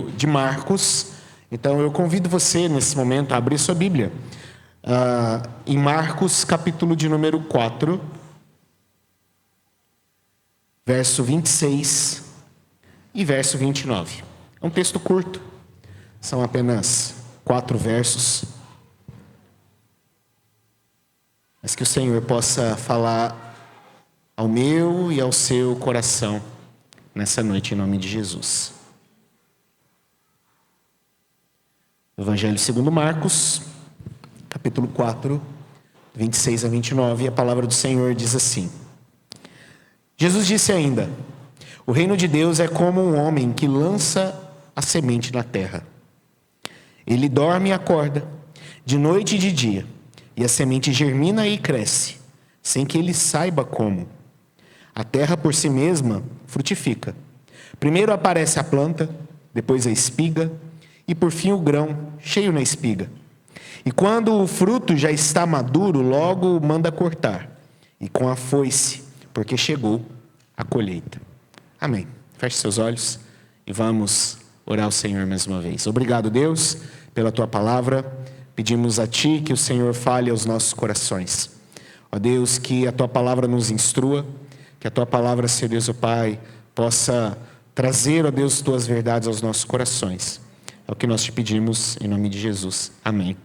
de Marcos. Então eu convido você nesse momento a abrir sua Bíblia em Marcos, capítulo de número 4, verso 26 e verso 29. É um texto curto, são apenas 4 versos, mas que o Senhor possa falar ao meu e ao seu coração nessa noite, em nome de Jesus. Evangelho segundo Marcos, capítulo 4, 26 a 29, a palavra do Senhor diz assim: Jesus disse ainda: o reino de Deus é como um homem que lança a semente na terra. Ele dorme e acorda, de noite e de dia, e a semente germina e cresce, sem que ele saiba como. A terra por si mesma frutifica. Primeiro aparece a planta, depois a espiga, e por fim o grão, cheio na espiga. E quando o fruto já está maduro, logo manda cortar, e com a foice, porque chegou a colheita. Amém. Feche seus olhos e vamos orar ao Senhor mais uma vez. Obrigado, Deus, pela Tua palavra. Pedimos a Ti que o Senhor fale aos nossos corações. Ó Deus, que a Tua palavra nos instrua, que a Tua palavra, Senhor Deus, ó Pai, possa trazer, ó Deus, Tuas verdades aos nossos corações. É o que nós te pedimos, em nome de Jesus. Amém.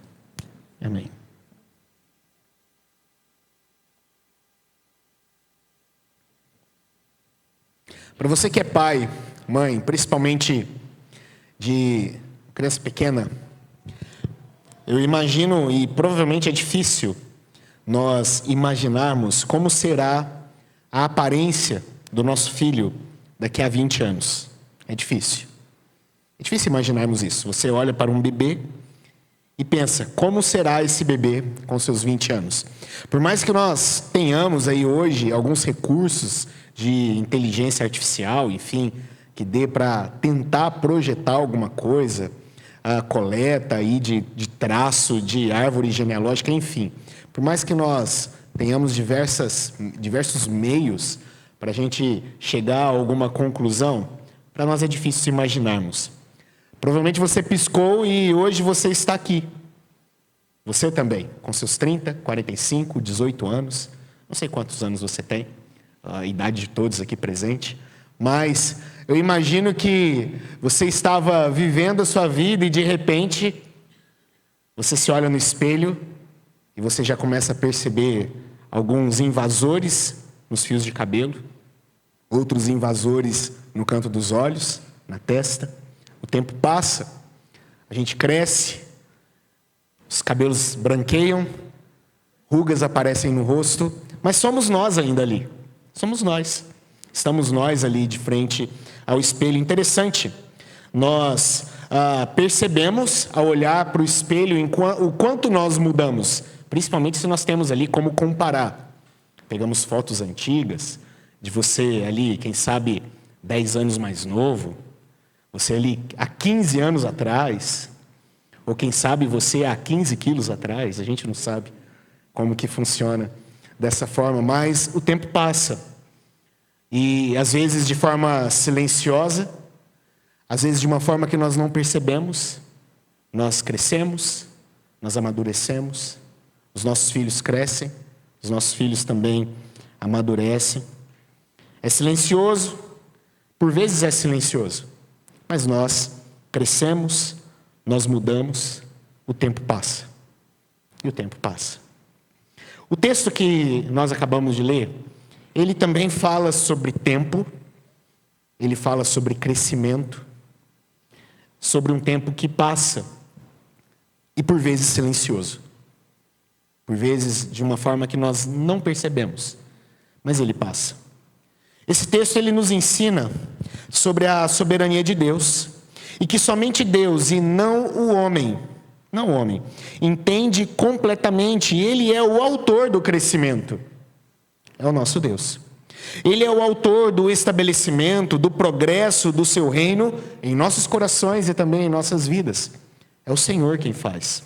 Amém. Para você que é pai, mãe, principalmente de criança pequena, eu imagino, e provavelmente é difícil nós imaginarmos como será a aparência do nosso filho daqui a 20 anos. É difícil. É difícil imaginarmos isso. Você olha para um bebê e pensa, como será esse bebê com seus 20 anos? Por mais que nós tenhamos aí hoje alguns recursos de inteligência artificial, enfim, que dê para tentar projetar alguma coisa, a coleta aí de traço, de árvore genealógica, enfim. Por mais que nós tenhamos diversos meios para a gente chegar a alguma conclusão, para nós é difícil imaginarmos. Provavelmente você piscou e hoje você está aqui. Você também, com seus 30, 45, 18 anos. Não sei quantos anos você tem, a idade de todos aqui presente. Mas eu imagino que você estava vivendo a sua vida e de repente você se olha no espelho e você já começa a perceber alguns invasores nos fios de cabelo, outros invasores no canto dos olhos, na testa. O tempo passa, a gente cresce, os cabelos branqueiam, rugas aparecem no rosto, mas somos nós ainda ali. Somos nós. Estamos nós ali de frente ao espelho. Interessante, nós percebemos ao olhar para o espelho o quanto nós mudamos, principalmente se nós temos ali como comparar. Pegamos fotos antigas de você ali, quem sabe 10 anos mais novo, você ali há 15 anos atrás, ou quem sabe você há 15 quilos atrás, a gente não sabe como que funciona dessa forma, mas o tempo passa. E às vezes de forma silenciosa, às vezes de uma forma que nós não percebemos, nós crescemos, nós amadurecemos, os nossos filhos crescem, os nossos filhos também amadurecem. É silencioso, por vezes é silencioso. Mas nós crescemos, nós mudamos, o tempo passa. E o tempo passa. O texto que nós acabamos de ler, ele também fala sobre tempo, ele fala sobre crescimento, sobre um tempo que passa, e por vezes silencioso. Por vezes de uma forma que nós não percebemos, mas ele passa. Esse texto ele nos ensina sobre a soberania de Deus, e que somente Deus e não o homem, entende completamente, e Ele é o autor do crescimento, é o nosso Deus. Ele é o autor do estabelecimento, do progresso do seu reino em nossos corações e também em nossas vidas. É o Senhor quem faz.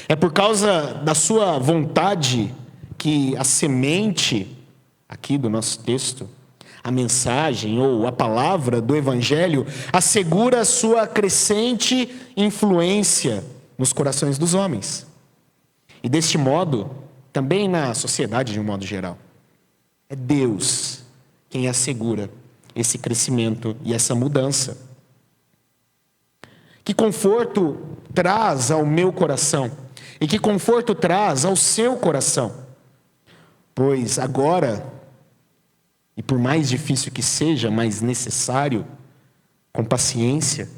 É por causa da sua vontade que a semente aqui do nosso texto, A mensagem ou a palavra do Evangelho assegura a sua crescente influência nos corações dos homens. E deste modo, também na sociedade de um modo geral. É Deus quem assegura esse crescimento e essa mudança. Que conforto traz ao meu coração e que conforto traz ao seu coração. Pois agora, e por mais difícil que seja, mais necessário, com paciência,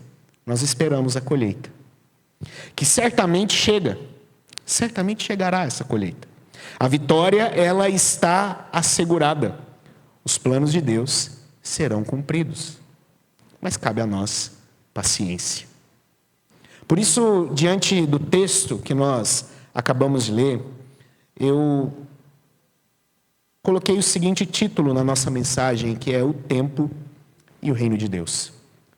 nós esperamos a colheita. Que certamente chegará essa colheita. A vitória, ela está assegurada. Os planos de Deus serão cumpridos. Mas cabe a nós paciência. Por isso, diante do texto que nós acabamos de ler, eu coloquei o seguinte título na nossa mensagem, que é o tempo e o reino de Deus.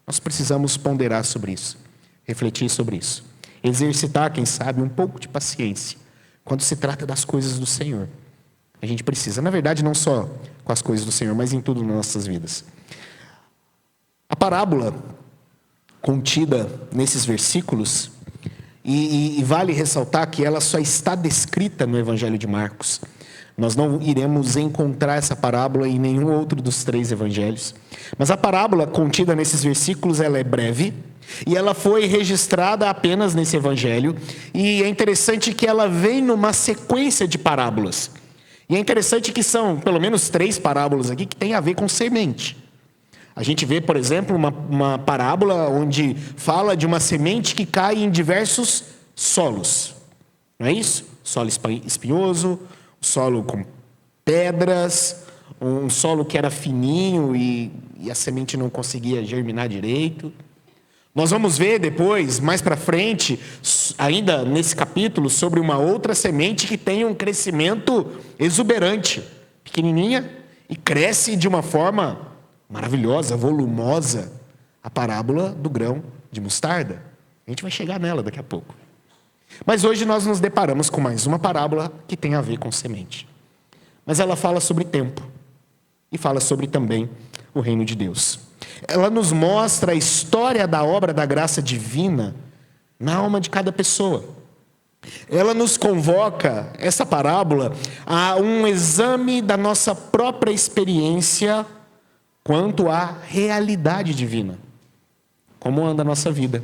Nós precisamos ponderar sobre isso, refletir sobre isso, exercitar, quem sabe, um pouco de paciência quando se trata das coisas do Senhor. A gente precisa, na verdade, não só com as coisas do Senhor, mas em tudo nas nossas vidas. A parábola contida nesses versículos, e vale ressaltar que ela só está descrita no Evangelho de Marcos. Nós não iremos encontrar essa parábola em nenhum outro dos 3 evangelhos. Mas a parábola contida nesses versículos, ela é breve, e ela foi registrada apenas nesse evangelho, e é interessante que ela vem numa sequência de parábolas. E é interessante que são pelo menos 3 parábolas aqui que têm a ver com semente. A gente vê, por exemplo, uma parábola onde fala de uma semente que cai em diversos solos. Não é isso? Solo espinhoso, solo com pedras, um solo que era fininho e a semente não conseguia germinar direito. Nós vamos ver depois, mais para frente, ainda nesse capítulo, sobre uma outra semente que tem um crescimento exuberante, pequenininha, e cresce de uma forma maravilhosa, volumosa, a parábola do grão de mostarda. A gente vai chegar nela daqui a pouco. Mas hoje nós nos deparamos com mais uma parábola que tem a ver com semente. Mas ela fala sobre tempo e fala sobre também o reino de Deus. Ela nos mostra a história da obra da graça divina na alma de cada pessoa. Ela nos convoca, essa parábola, a um exame da nossa própria experiência quanto à realidade divina. Como anda a nossa vida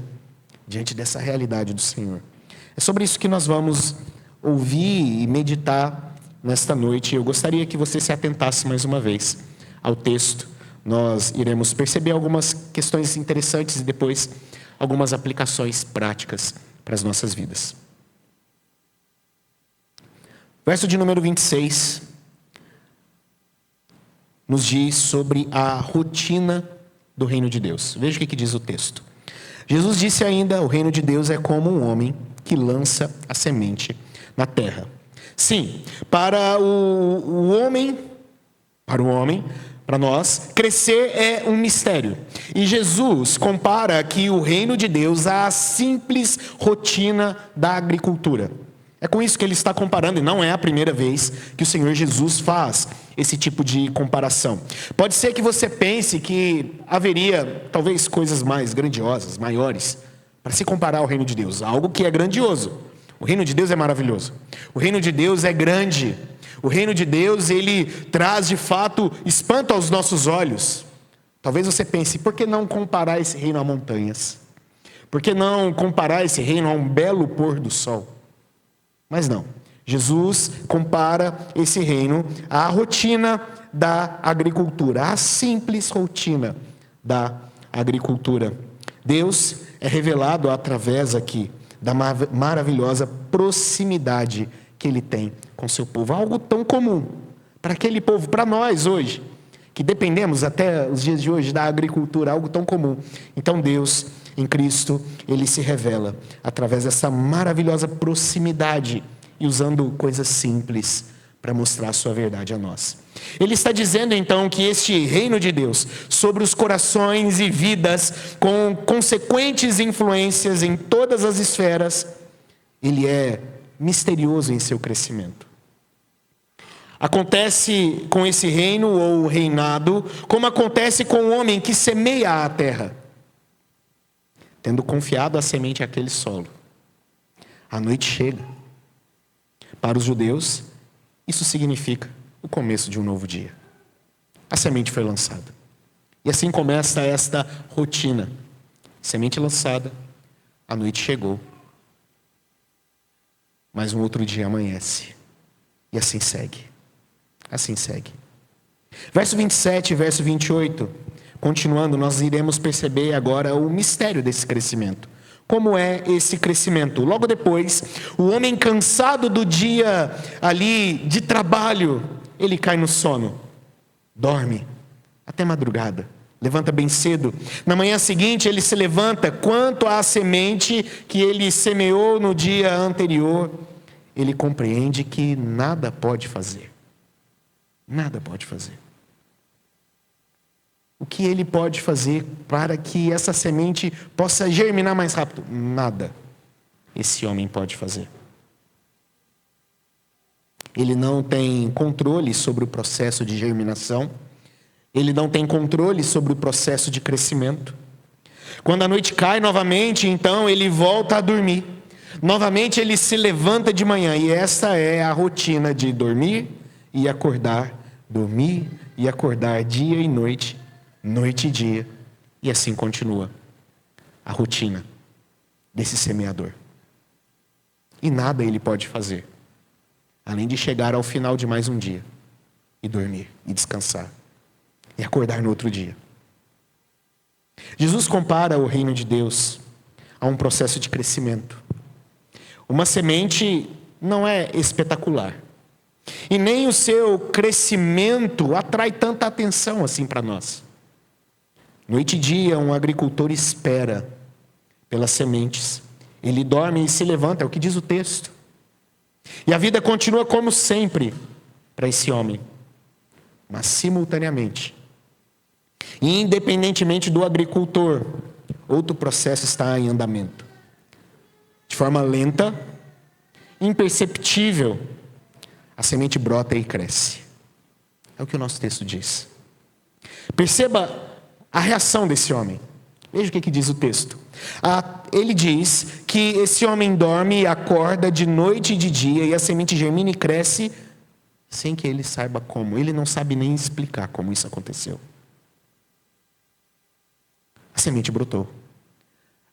diante dessa realidade do Senhor. É sobre isso que nós vamos ouvir e meditar nesta noite. Eu gostaria que você se atentasse mais uma vez ao texto. Nós iremos perceber algumas questões interessantes e depois algumas aplicações práticas para as nossas vidas. Verso de número 26 nos diz sobre a rotina do reino de Deus. Veja o que diz o texto. Jesus disse ainda: o reino de Deus é como um homem que lança a semente na terra. Sim, para nós, crescer é um mistério. E Jesus compara aqui o reino de Deus à simples rotina da agricultura. É com isso que ele está comparando, e não é a primeira vez que o Senhor Jesus faz esse tipo de comparação. Pode ser que você pense que haveria, talvez, coisas mais grandiosas, maiores, para se comparar ao reino de Deus. Algo que é grandioso. O reino de Deus é maravilhoso. O reino de Deus é grande. O reino de Deus, ele traz, de fato, espanto aos nossos olhos. Talvez você pense, por que não comparar esse reino a montanhas? Por que não comparar esse reino a um belo pôr do sol? Mas não. Jesus compara esse reino à rotina da agricultura, à simples rotina da agricultura. Deus é revelado através aqui da maravilhosa proximidade que ele tem com seu povo. Algo tão comum para aquele povo, para nós hoje, que dependemos até os dias de hoje da agricultura, algo tão comum. Então Deus, em Cristo, ele se revela através dessa maravilhosa proximidade e usando coisas simples para mostrar a sua verdade a nós. Ele está dizendo então que este reino de Deus, sobre os corações e vidas, com consequentes influências em todas as esferas, ele é misterioso em seu crescimento. Acontece com esse reino ou reinado, como acontece com o homem que semeia a terra, tendo confiado a semente àquele solo. A noite chega. Para os judeus, isso significa o começo de um novo dia. A semente foi lançada. E assim começa esta rotina. Semente lançada, a noite chegou. Mas um outro dia amanhece. E assim segue. Assim segue. Verso 27 e verso 28. Continuando, nós iremos perceber agora o mistério desse crescimento. Como é esse crescimento? Logo depois, o homem cansado do dia ali de trabalho, ele cai no sono. Dorme até madrugada. Levanta bem cedo. Na manhã seguinte, ele se levanta. Quanto à semente que ele semeou no dia anterior, ele compreende que nada pode fazer. Nada pode fazer. O que ele pode fazer para que essa semente possa germinar mais rápido? Nada. Esse homem pode fazer. Ele não tem controle sobre o processo de germinação. Ele não tem controle sobre o processo de crescimento. Quando a noite cai novamente, então ele volta a dormir. Novamente ele se levanta de manhã. E essa é a rotina de dormir e acordar. Dormir e acordar dia e noite. Noite e dia. E assim continua a rotina desse semeador. E nada ele pode fazer, além de chegar ao final de mais um dia e dormir e descansar e acordar no outro dia. Jesus compara o reino de Deus a um processo de crescimento. Uma semente não é espetacular. E nem o seu crescimento atrai tanta atenção assim para nós. Noite e dia, um agricultor espera pelas sementes. Ele dorme e se levanta, é o que diz o texto. E a vida continua como sempre para esse homem. Mas simultaneamente, e independentemente do agricultor, outro processo está em andamento. De forma lenta, imperceptível, a semente brota e cresce. É o que o nosso texto diz. Perceba a reação desse homem. Veja o que diz o texto. Ele diz que esse homem dorme e acorda de noite e de dia, e a semente germina e cresce sem que ele saiba como. Ele não sabe nem explicar como isso aconteceu. A semente brotou.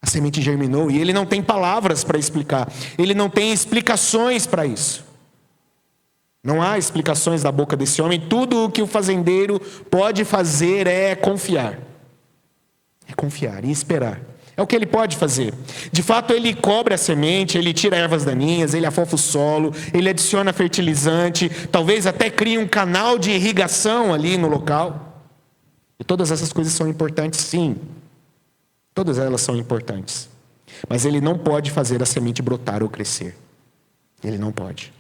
A semente germinou e ele não tem palavras para explicar. Ele não tem explicações para isso. Não há explicações da boca desse homem. Tudo o que o fazendeiro pode fazer é confiar. É confiar e esperar. É o que ele pode fazer. De fato, ele cobre a semente, ele tira ervas daninhas, ele afofa o solo, ele adiciona fertilizante, talvez até crie um canal de irrigação ali no local. E todas essas coisas são importantes, sim. Todas elas são importantes. Mas ele não pode fazer a semente brotar ou crescer. Ele não pode.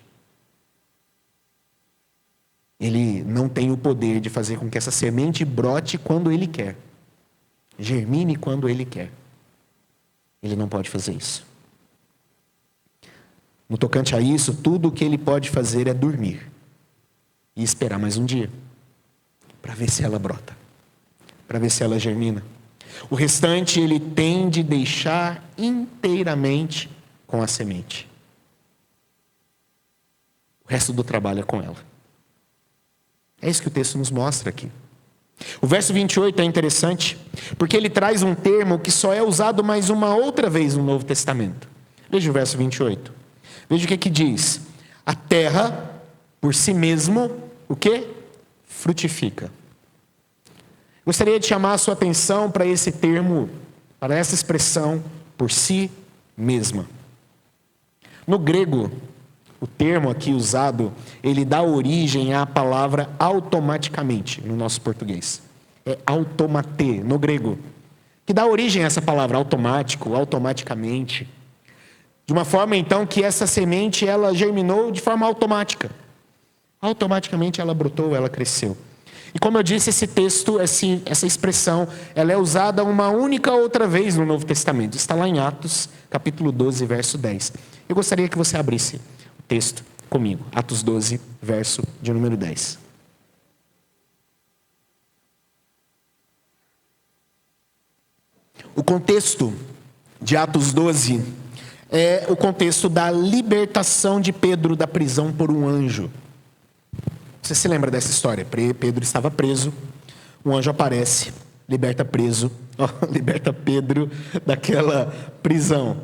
Ele não tem o poder de fazer com que essa semente brote quando ele quer. Germine quando ele quer. Ele não pode fazer isso. No tocante a isso, tudo o que ele pode fazer é dormir. E esperar mais um dia. Para ver se ela brota. Para ver se ela germina. O restante ele tem de deixar inteiramente com a semente. O resto do trabalho é com ela. É isso que o texto nos mostra aqui. O verso 28 é interessante, porque ele traz um termo que só é usado mais uma outra vez no Novo Testamento. Veja o verso 28. Veja o que diz. A terra, por si mesmo, o quê? Frutifica. Gostaria de chamar a sua atenção para esse termo, para essa expressão, por si mesma. No grego, o termo aqui usado, ele dá origem à palavra automaticamente, no nosso português. É automate, no grego. Que dá origem a essa palavra, automático, automaticamente. De uma forma, então, que essa semente, ela germinou de forma automática. Automaticamente ela brotou, ela cresceu. E como eu disse, esse texto, essa expressão, ela é usada uma única outra vez no Novo Testamento. Está lá em Atos, capítulo 12, verso 10. Eu gostaria que você abrisse texto comigo. Atos 12, verso de número 10. O contexto de Atos 12 é o contexto da libertação de Pedro da prisão por um anjo. Você se lembra dessa história? Pedro estava preso, um anjo aparece, liberta Pedro daquela prisão.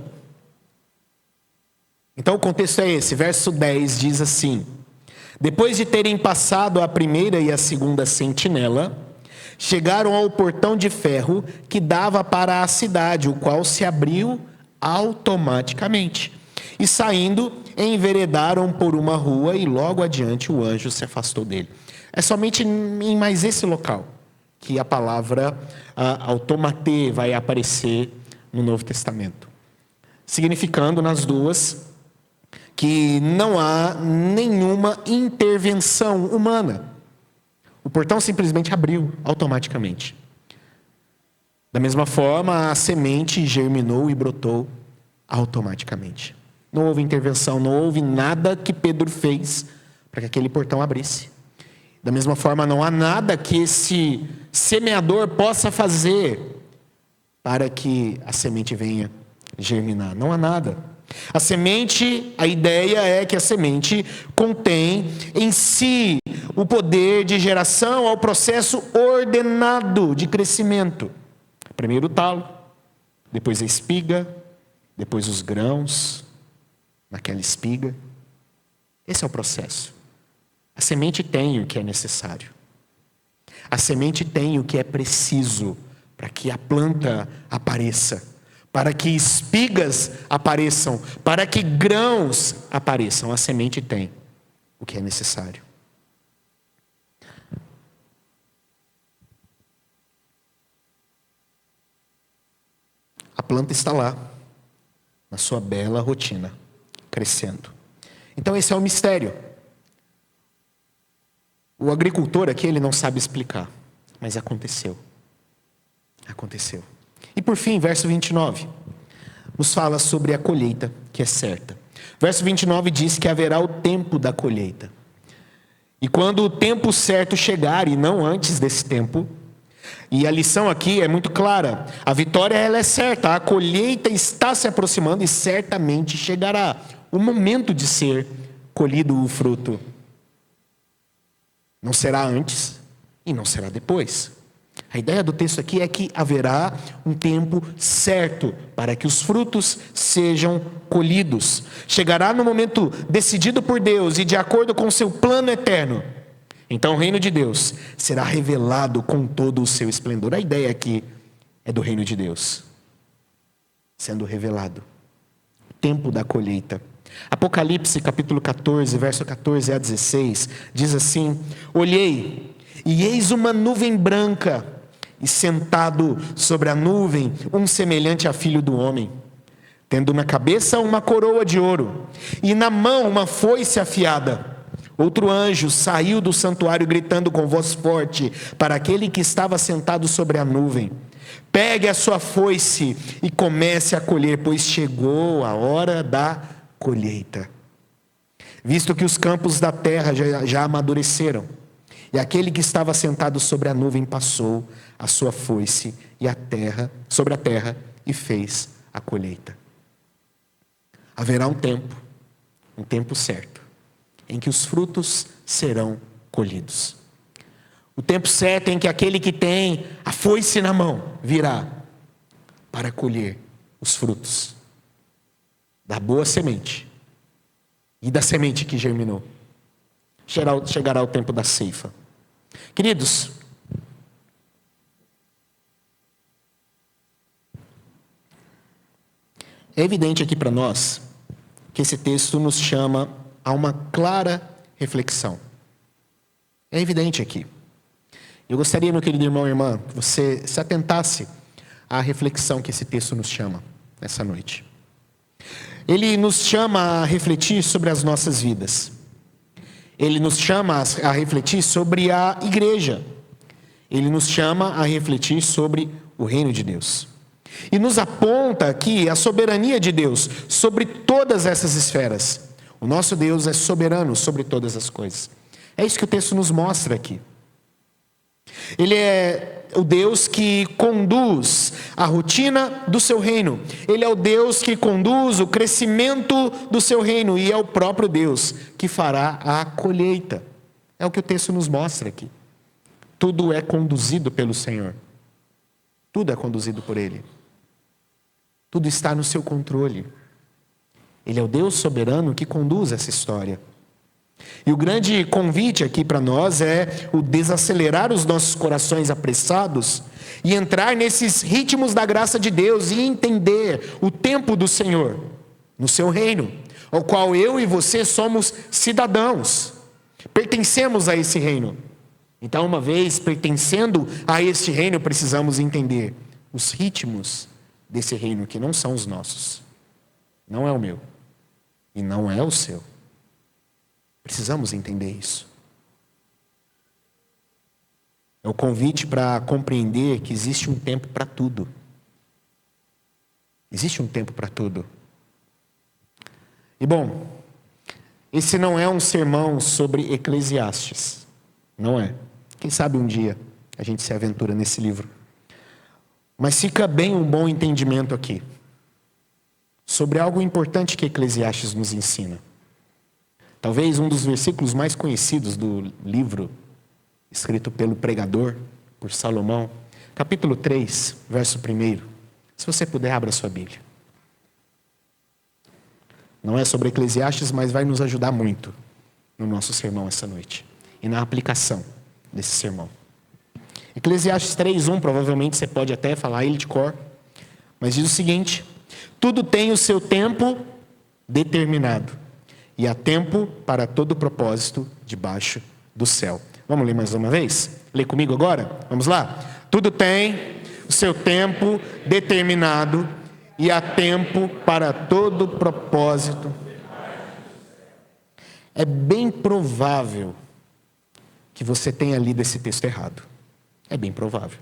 Então o contexto é esse, verso 10 diz assim: depois de terem passado a primeira e a segunda sentinela, chegaram ao portão de ferro que dava para a cidade, o qual se abriu automaticamente. E saindo, enveredaram por uma rua e logo adiante o anjo se afastou dele. É somente em mais esse local que a palavra automate vai aparecer no Novo Testamento, significando nas duas que não há nenhuma intervenção humana. O portão simplesmente abriu automaticamente. Da mesma forma, a semente germinou e brotou automaticamente. Não houve intervenção, não houve nada que Pedro fez para que aquele portão abrisse. Da mesma forma, não há nada que esse semeador possa fazer para que a semente venha germinar. Não há nada. A semente, a ideia é que a semente contém em si o poder de geração ao processo ordenado de crescimento. Primeiro o talo, depois a espiga, depois os grãos naquela espiga. Esse é o processo. A semente tem o que é necessário. A semente tem o que é preciso para que a planta apareça, para que espigas apareçam, para que grãos apareçam. A semente tem o que é necessário. A planta está lá, na sua bela rotina, crescendo. Então esse é o mistério. O agricultor aqui, ele não sabe explicar, mas aconteceu. Aconteceu. E por fim, verso 29, nos fala sobre a colheita, que é certa. Verso 29 diz que haverá o tempo da colheita. E quando o tempo certo chegar, e não antes desse tempo, e a lição aqui é muito clara, a vitória ela é certa, a colheita está se aproximando e certamente chegará o momento de ser colhido o fruto. Não será antes e não será depois. A ideia do texto aqui é que haverá um tempo certo para que os frutos sejam colhidos. Chegará no momento decidido por Deus e de acordo com o seu plano eterno. Então o reino de Deus será revelado com todo o seu esplendor. A ideia aqui é do reino de Deus sendo revelado. Tempo da colheita. Apocalipse capítulo 14, verso 14 a 16, diz assim: olhei, e eis uma nuvem branca, e sentado sobre a nuvem, um semelhante a filho do homem, tendo na cabeça uma coroa de ouro, e na mão uma foice afiada. Outro anjo saiu do santuário gritando com voz forte para aquele que estava sentado sobre a nuvem: pegue a sua foice e comece a colher, pois chegou a hora da colheita. Visto que os campos da terra já amadureceram, e aquele que estava sentado sobre a nuvem passou a sua foice sobre a terra e fez a colheita. Haverá um tempo certo, em que os frutos serão colhidos. O tempo certo em que aquele que tem a foice na mão virá para colher os frutos da boa semente e da semente que germinou. Chegará o tempo da ceifa. Queridos, é evidente aqui para nós que esse texto nos chama a uma clara reflexão. É evidente aqui. Eu gostaria, meu querido irmão e irmã, que você se atentasse à reflexão que esse texto nos chama nessa noite. Ele nos chama a refletir sobre as nossas vidas. Ele nos chama a refletir sobre a igreja. Ele nos chama a refletir sobre o reino de Deus. E nos aponta aqui a soberania de Deus sobre todas essas esferas. O nosso Deus é soberano sobre todas as coisas. É isso que o texto nos mostra aqui. Ele é o Deus que conduz a rotina do seu reino. Ele é o Deus que conduz o crescimento do seu reino. E é o próprio Deus que fará a colheita. É o que o texto nos mostra aqui. Tudo é conduzido pelo Senhor. Tudo é conduzido por Ele. Tudo está no seu controle. Ele é o Deus soberano que conduz essa história. E o grande convite aqui para nós é o desacelerar os nossos corações apressados e entrar nesses ritmos da graça de Deus e entender o tempo do Senhor no seu reino, ao qual eu e você somos cidadãos, pertencemos a esse reino. Então, uma vez pertencendo a este reino, precisamos entender os ritmos desse reino que não são os nossos, não é o meu e não é o seu. Precisamos entender isso. É o convite para compreender que existe um tempo para tudo. Existe um tempo para tudo. E bom, esse não é um sermão sobre Eclesiastes. Não é. Quem sabe um dia a gente se aventura nesse livro. Mas fica bem um bom entendimento aqui sobre algo importante que Eclesiastes nos ensina. Talvez um dos versículos mais conhecidos do livro, escrito pelo pregador, por Salomão, capítulo 3, verso 1. Se você puder, abra sua Bíblia. Não é sobre Eclesiastes, mas vai nos ajudar muito no nosso sermão essa noite e na aplicação desse sermão. Eclesiastes 3:1, provavelmente você pode até falar ele de cor, mas diz o seguinte: tudo tem o seu tempo determinado, e há tempo para todo propósito debaixo do céu. Vamos ler mais uma vez? Lê comigo agora? Vamos lá? Tudo tem o seu tempo determinado e há tempo para todo propósito. É bem provável que você tenha lido esse texto errado. É bem provável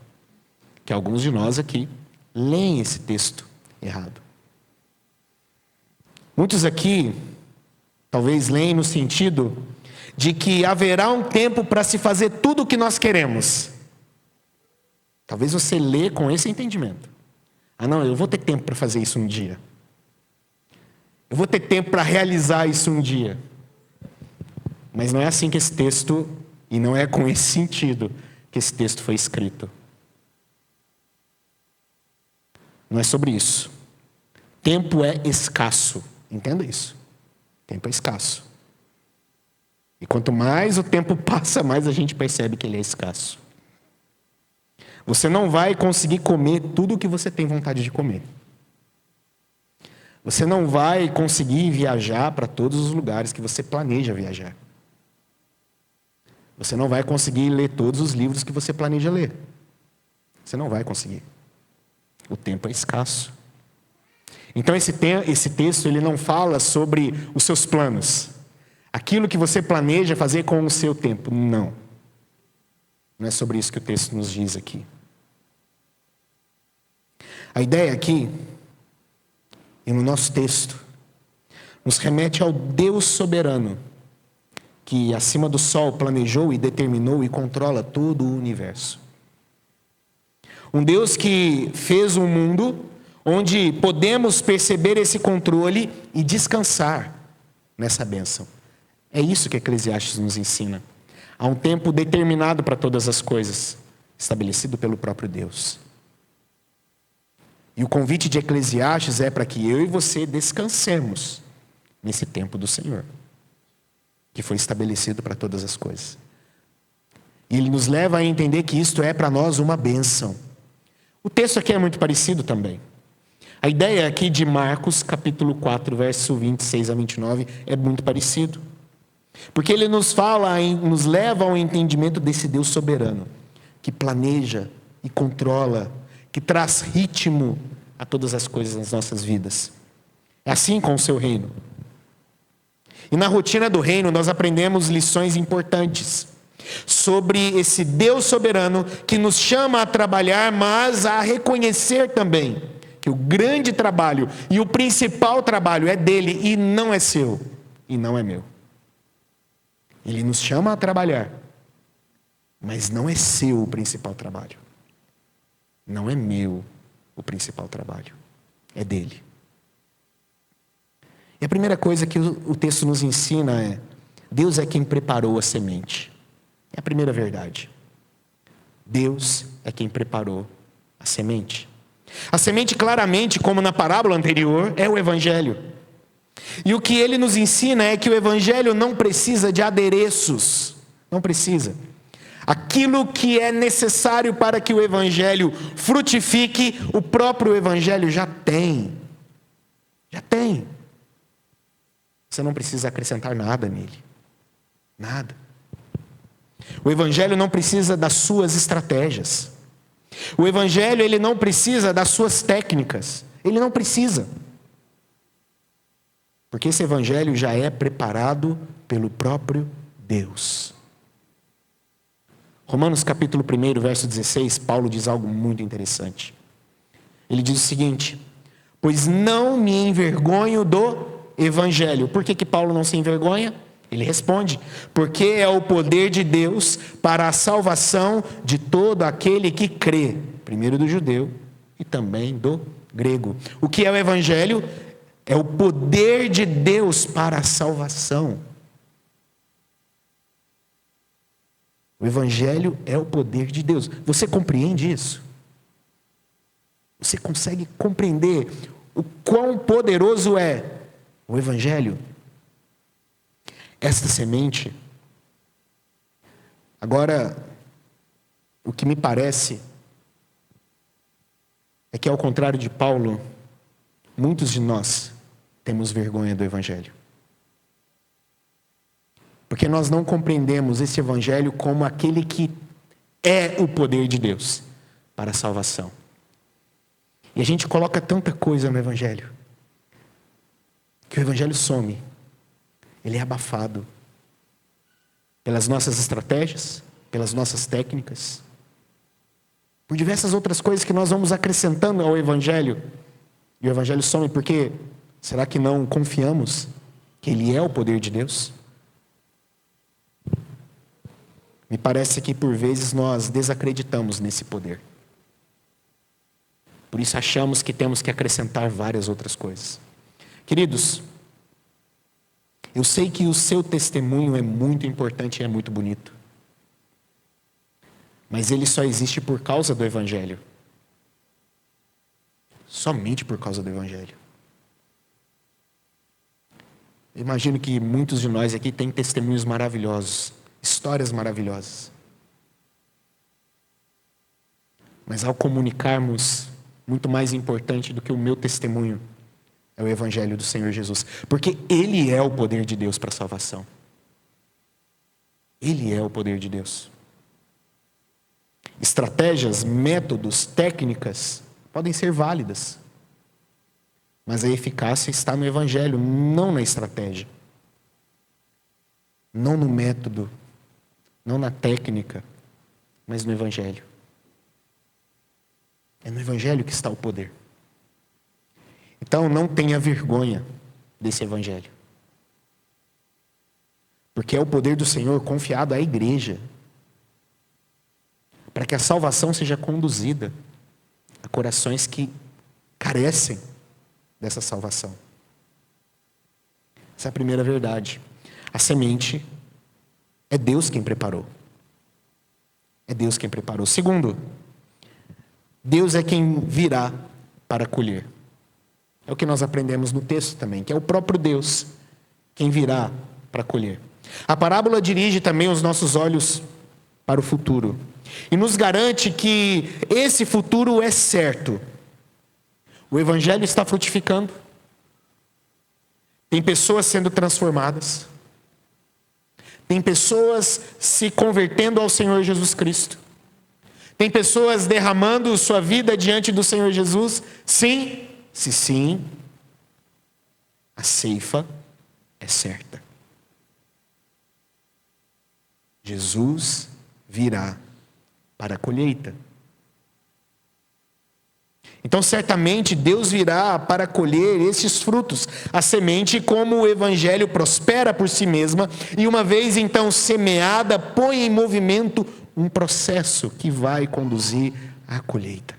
que alguns de nós aqui leem esse texto errado. Muitos aqui talvez leem no sentido de que haverá um tempo para se fazer tudo o que nós queremos. Talvez você lê com esse entendimento. Ah, não, eu vou ter tempo para fazer isso um dia. Eu vou ter tempo para realizar isso um dia. Mas não é assim que esse texto, e não é com esse sentido que esse texto foi escrito. Não é sobre isso. Tempo é escasso. Entenda isso. Tempo é escasso. E quanto mais o tempo passa, mais a gente percebe que ele é escasso. Você não vai conseguir comer tudo o que você tem vontade de comer. Você não vai conseguir viajar para todos os lugares que você planeja viajar. Você não vai conseguir ler todos os livros que você planeja ler. Você não vai conseguir. O tempo é escasso. Então esse texto ele não fala sobre os seus planos. Aquilo que você planeja fazer com o seu tempo. Não. Não é sobre isso que o texto nos diz aqui. A ideia aqui, e no nosso texto, nos remete ao Deus soberano, que acima do sol planejou e determinou e controla todo o universo. Um Deus que fez um mundo onde podemos perceber esse controle e descansar nessa bênção. É isso que Eclesiastes nos ensina. Há um tempo determinado para todas as coisas, estabelecido pelo próprio Deus. E o convite de Eclesiastes é para que eu e você descansemos nesse tempo do Senhor, que foi estabelecido para todas as coisas. E ele nos leva a entender que isto é para nós uma bênção. O texto aqui é muito parecido também. A ideia aqui de Marcos, capítulo 4, verso 26 a 29, é muito parecido. Porque ele nos fala, nos leva ao entendimento desse Deus soberano, que planeja e controla, que traz ritmo a todas as coisas nas nossas vidas. É assim com o seu reino. E na rotina do reino nós aprendemos lições importantes sobre esse Deus soberano que nos chama a trabalhar, mas a reconhecer também que o grande trabalho e o principal trabalho é dele e não é seu e não é meu. Ele nos chama a trabalhar, mas não é seu o principal trabalho. Não é meu o principal trabalho. É dele. E a primeira coisa que o texto nos ensina é: Deus é quem preparou a semente. É a primeira verdade. Deus é quem preparou a semente. A semente, claramente, como na parábola anterior, é o Evangelho. E o que ele nos ensina é que o Evangelho não precisa de adereços. Não precisa. Aquilo que é necessário para que o Evangelho frutifique, o próprio Evangelho já tem. Já tem. Você não precisa acrescentar nada nele. Nada. O Evangelho não precisa das suas estratégias. O Evangelho, ele não precisa das suas técnicas. Ele não precisa. Porque esse Evangelho já é preparado pelo próprio Deus. Romanos capítulo 1, verso 16, Paulo diz algo muito interessante. Ele diz o seguinte: pois não me envergonho do Evangelho. Por que Paulo não se envergonha? Ele responde: porque é o poder de Deus para a salvação de todo aquele que crê, primeiro do judeu e também do grego. O que é o Evangelho? É o poder de Deus para a salvação. O Evangelho é o poder de Deus. Você compreende isso? Você consegue compreender o quão poderoso é o Evangelho? Esta semente. Agora, o que me parece é que, ao contrário de Paulo, muitos de nós temos vergonha do Evangelho. Porque nós não compreendemos esse Evangelho como aquele que é o poder de Deus para a salvação. E a gente coloca tanta coisa no Evangelho, que o Evangelho some. Ele é abafado pelas nossas estratégias, pelas nossas técnicas, por diversas outras coisas que nós vamos acrescentando ao Evangelho. E o Evangelho some porque, será que não confiamos que Ele é o poder de Deus? Me parece que por vezes nós desacreditamos nesse poder. Por isso achamos que temos que acrescentar várias outras coisas. Queridos, eu sei que o seu testemunho é muito importante e é muito bonito. Mas ele só existe por causa do Evangelho. Somente por causa do Evangelho. Eu imagino que muitos de nós aqui têm testemunhos maravilhosos, histórias maravilhosas. Mas ao comunicarmos, muito mais importante do que o meu testemunho é o Evangelho do Senhor Jesus. Porque Ele é o poder de Deus para a salvação. Ele é o poder de Deus. Estratégias, métodos, técnicas podem ser válidas. Mas a eficácia está no Evangelho, não na estratégia. Não no método, não na técnica, mas no Evangelho. É no Evangelho que está o poder. Então não tenha vergonha desse Evangelho. Porque é o poder do Senhor confiado à igreja. Para que a salvação seja conduzida a corações que carecem dessa salvação. Essa é a primeira verdade. A semente é Deus quem preparou. É Deus quem preparou. Segundo, Deus é quem virá para colher. É o que nós aprendemos no texto também, que é o próprio Deus quem virá para colher. A parábola dirige também os nossos olhos para o futuro e nos garante que esse futuro é certo. O Evangelho está frutificando, tem pessoas sendo transformadas, tem pessoas se convertendo ao Senhor Jesus Cristo, tem pessoas derramando sua vida diante do Senhor Jesus. Sim, se sim, a ceifa é certa. Jesus virá para a colheita. Então, certamente, Deus virá para colher esses frutos. A semente, como o evangelho prospera por si mesma, e uma vez então semeada, põe em movimento um processo que vai conduzir à colheita.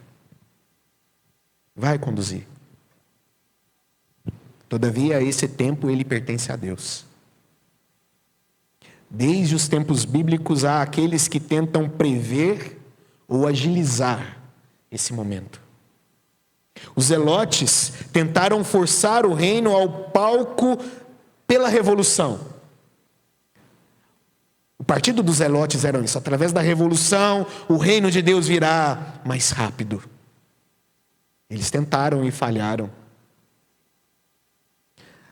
Vai conduzir. Todavia, esse tempo, ele pertence a Deus. Desde os tempos bíblicos, há aqueles que tentam prever ou agilizar esse momento. Os zelotes tentaram forçar o reino ao palco pela revolução. O partido dos zelotes era isso. Através da revolução, o reino de Deus virá mais rápido. Eles tentaram e falharam.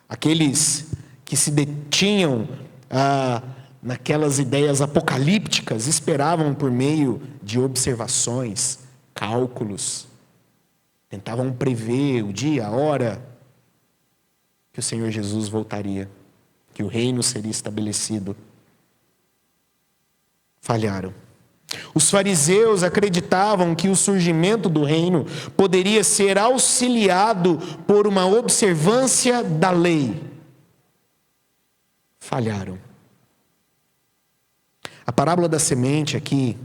Aqueles que se detinham naquelas ideias apocalípticas esperavam por meio de observações, cálculos. Tentavam prever o dia, a hora que o Senhor Jesus voltaria, que o reino seria estabelecido. Falharam. Os fariseus acreditavam que o surgimento do reino poderia ser auxiliado por uma observância da lei. Falharam. A parábola da semente aqui,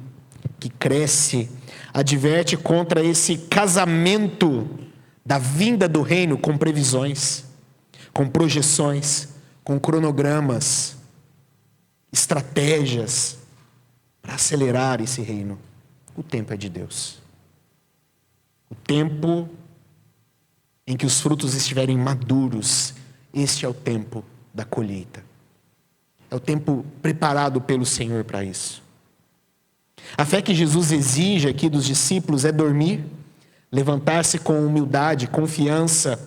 que cresce, adverte contra esse casamento da vinda do reino com previsões, com projeções, com cronogramas, estratégias para acelerar esse reino. O tempo é de Deus. O tempo em que os frutos estiverem maduros, este é o tempo da colheita. É o tempo preparado pelo Senhor para isso. A fé que Jesus exige aqui dos discípulos é dormir, levantar-se com humildade, confiança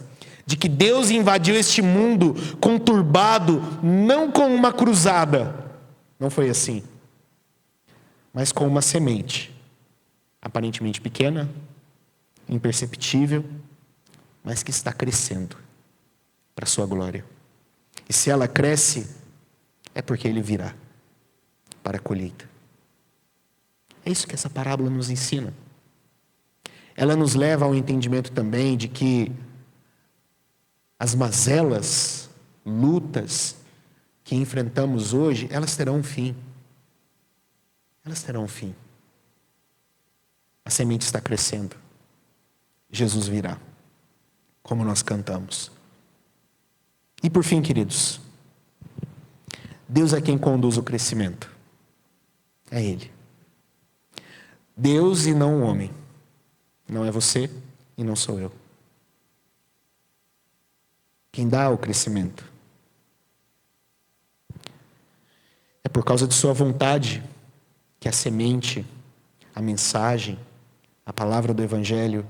de que Deus invadiu este mundo conturbado, não com uma cruzada, não foi assim, mas com uma semente, aparentemente pequena, imperceptível, mas que está crescendo para a sua glória. E se ela cresce, é porque Ele virá para a colheita. É isso que essa parábola nos ensina. Ela nos leva ao entendimento também de que as mazelas, lutas que enfrentamos hoje, elas terão um fim. Elas terão um fim. A semente está crescendo. Jesus virá, como nós cantamos. E por fim, queridos, Deus é quem conduz o crescimento. É Ele. Deus e não o homem. Não é você e não sou eu. Quem dá o crescimento. É por causa de sua vontade que a semente, a mensagem, a palavra do Evangelho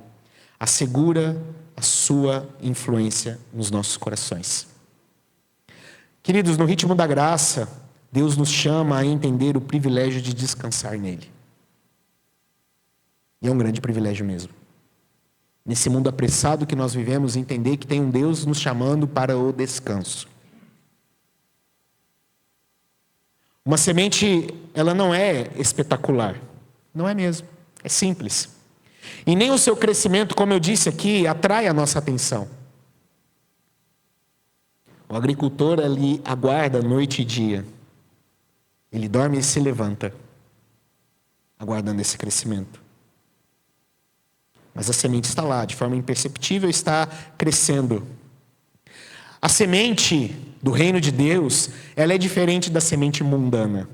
assegura a sua influência nos nossos corações. Queridos, no ritmo da graça, Deus nos chama a entender o privilégio de descansar nele. E é um grande privilégio mesmo. Nesse mundo apressado que nós vivemos, entender que tem um Deus nos chamando para o descanso. Uma semente, ela não é espetacular. Não é mesmo. É simples. E nem o seu crescimento, como eu disse aqui, atrai a nossa atenção. O agricultor ali aguarda noite e dia. Ele dorme e se levanta, aguardando esse crescimento. Mas a semente está lá, de forma imperceptível, está crescendo. A semente do reino de Deus, ela é diferente da semente mundana.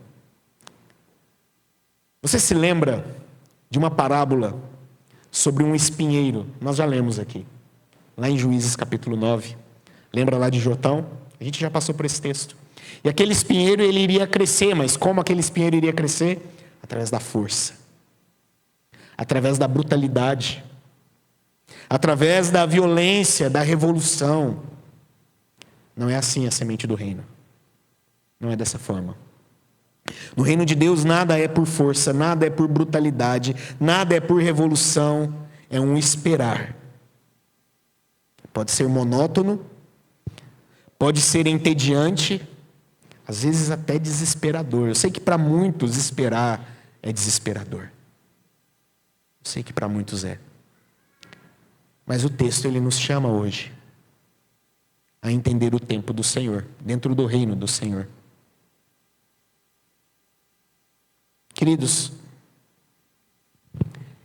Você se lembra de uma parábola sobre um espinheiro? Nós já lemos aqui, lá em Juízes capítulo 9. Lembra lá de Jotão? A gente já passou por esse texto. E aquele espinheiro, ele iria crescer, mas como aquele espinheiro iria crescer? Através da força. Através da brutalidade. Através da violência, da revolução. Não é assim a semente do reino. Não é dessa forma. No reino de Deus, nada é por força, nada é por brutalidade, nada é por revolução. É um esperar. Pode ser monótono, pode ser entediante, às vezes até desesperador. Eu sei que para muitos esperar é desesperador. Eu sei que para muitos é. Mas o texto ele nos chama hoje a entender o tempo do Senhor, dentro do reino do Senhor. Queridos,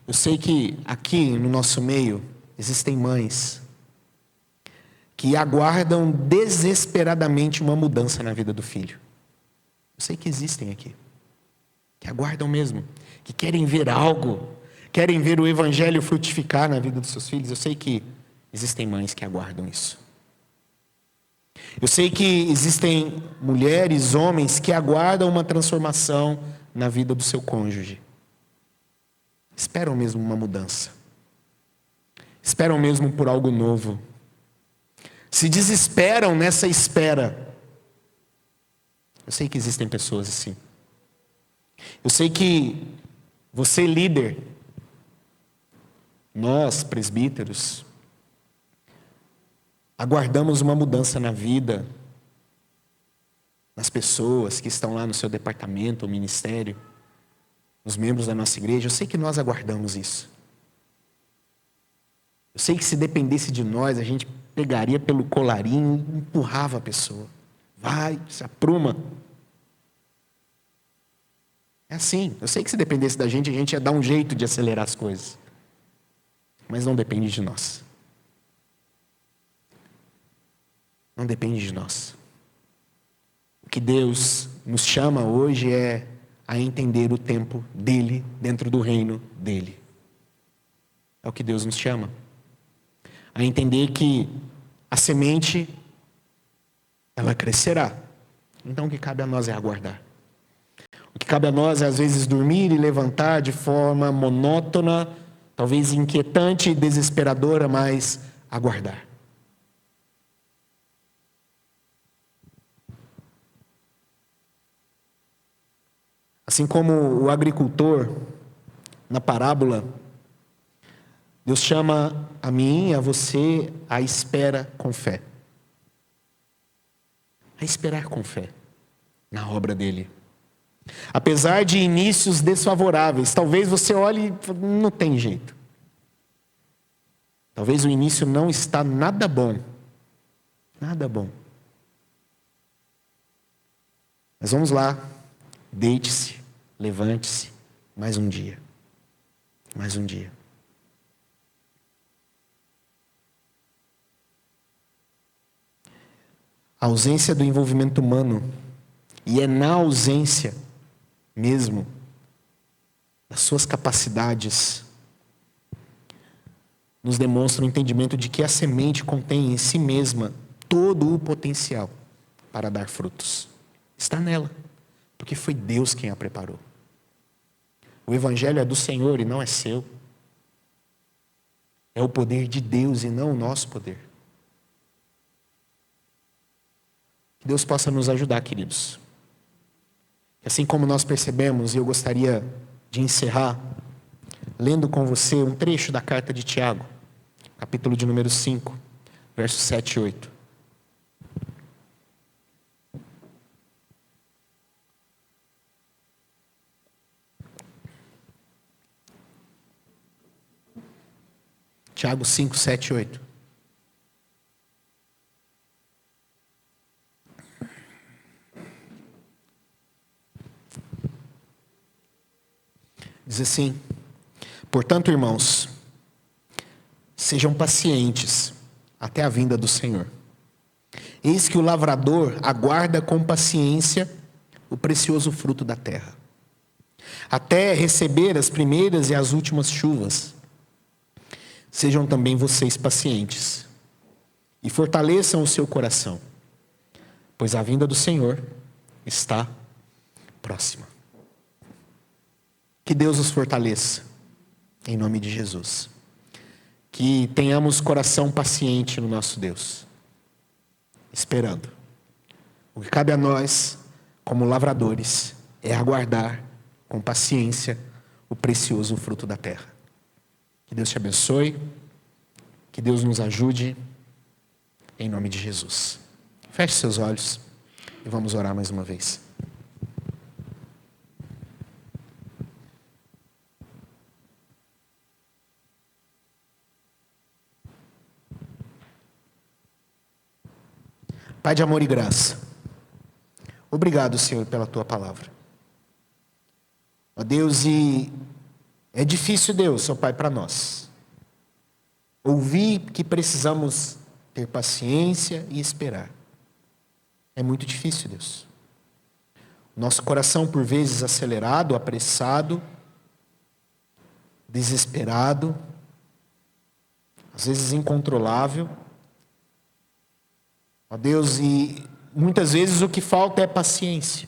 eu sei que aqui no nosso meio existem mães que aguardam desesperadamente uma mudança na vida do filho. Eu sei que existem aqui, que aguardam mesmo, que querem ver algo, querem ver o evangelho frutificar na vida dos seus filhos. Eu sei que existem mães que aguardam isso. Eu sei que existem mulheres, homens que aguardam uma transformação na vida do seu cônjuge. Esperam mesmo uma mudança. Esperam mesmo por algo novo. Se desesperam nessa espera. Eu sei que existem pessoas assim. Eu sei que você, líder, nós, presbíteros, aguardamos uma mudança na vida, nas pessoas que estão lá no seu departamento ou ministério, nos membros da nossa igreja. Eu sei que nós aguardamos isso. Eu sei que se dependesse de nós, a gente pegaria pelo colarinho e empurrava a pessoa. Vai, se apruma. É assim. Eu sei que se dependesse da gente, a gente ia dar um jeito de acelerar as coisas. Mas não depende de nós. Não depende de nós. O que Deus nos chama hoje é a entender o tempo dele dentro do reino dele. É o que Deus nos chama. A entender que a semente, ela crescerá. Então o que cabe a nós é aguardar. O que cabe a nós é às vezes dormir e levantar de forma monótona, talvez inquietante e desesperadora, mas aguardar. Assim como o agricultor, na parábola, Deus chama a mim e a você a espera com fé. A esperar com fé na obra dele. Apesar de inícios desfavoráveis, talvez você olhe e fale, não tem jeito. Talvez o início não está nada bom. Nada bom. Mas vamos lá, deite-se. Levante-se, mais um dia. Mais um dia. A ausência do envolvimento humano, e é na ausência mesmo das suas capacidades, nos demonstra o entendimento de que a semente contém em si mesma todo o potencial para dar frutos. Está nela, porque foi Deus quem a preparou. O evangelho é do Senhor e não é seu. É o poder de Deus e não o nosso poder. Que Deus possa nos ajudar, queridos. Assim como nós percebemos, e eu gostaria de encerrar lendo com você um trecho da carta de Tiago, capítulo de número 5, versos 7 e 8. Tiago 5, 7 e 8. Diz assim: portanto, irmãos, sejam pacientes até a vinda do Senhor. Eis que o lavrador aguarda com paciência o precioso fruto da terra, até receber as primeiras e as últimas chuvas. Sejam também vocês pacientes e fortaleçam o seu coração, pois a vinda do Senhor está próxima. Que Deus nos fortaleça, em nome de Jesus. Que tenhamos coração paciente no nosso Deus, esperando. O que cabe a nós, como lavradores, é aguardar com paciência o precioso fruto da terra. Que Deus te abençoe, que Deus nos ajude, em nome de Jesus. Feche seus olhos e vamos orar mais uma vez. Pai de amor e graça, obrigado, Senhor, pela tua palavra. Ó Deus, e é difícil, Deus, ó Pai, para nós ouvir que precisamos ter paciência e esperar. É muito difícil, Deus. Nosso coração, por vezes, acelerado, apressado, desesperado, às vezes incontrolável. Ó Deus, e muitas vezes o que falta é paciência.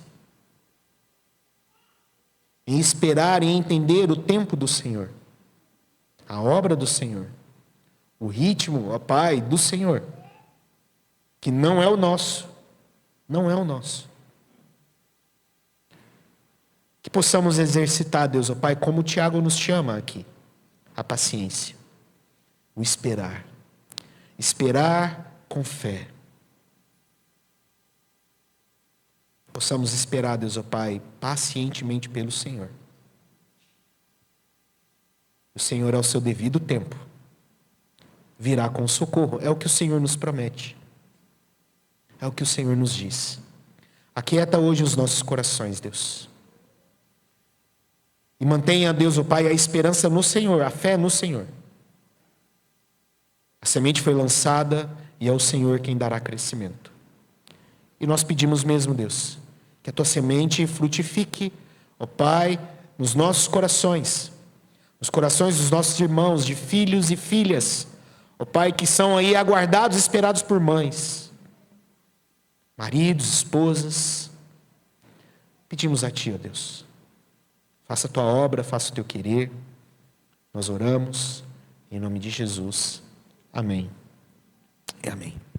Em esperar e entender o tempo do Senhor, a obra do Senhor, o ritmo, ó Pai, do Senhor, que não é o nosso, não é o nosso. Que possamos exercitar, Deus, ó Pai, como o Tiago nos chama aqui, a paciência, o esperar. Esperar com fé. Possamos esperar, Deus, ó Pai, pacientemente pelo Senhor. O Senhor, ao seu devido tempo, virá com socorro. É o que o Senhor nos promete. É o que o Senhor nos diz. Aquieta hoje os nossos corações, Deus. E mantenha, Deus, ó Pai, a esperança no Senhor, a fé no Senhor. A semente foi lançada e é o Senhor quem dará crescimento. E nós pedimos mesmo, Deus, que a tua semente frutifique, ó Pai, nos nossos corações, nos corações dos nossos irmãos, de filhos e filhas, ó Pai, que são aí aguardados, esperados por mães, maridos, esposas. Pedimos a Ti, ó Deus, faça a Tua obra, faça o Teu querer. Nós oramos em nome de Jesus. Amém e amém.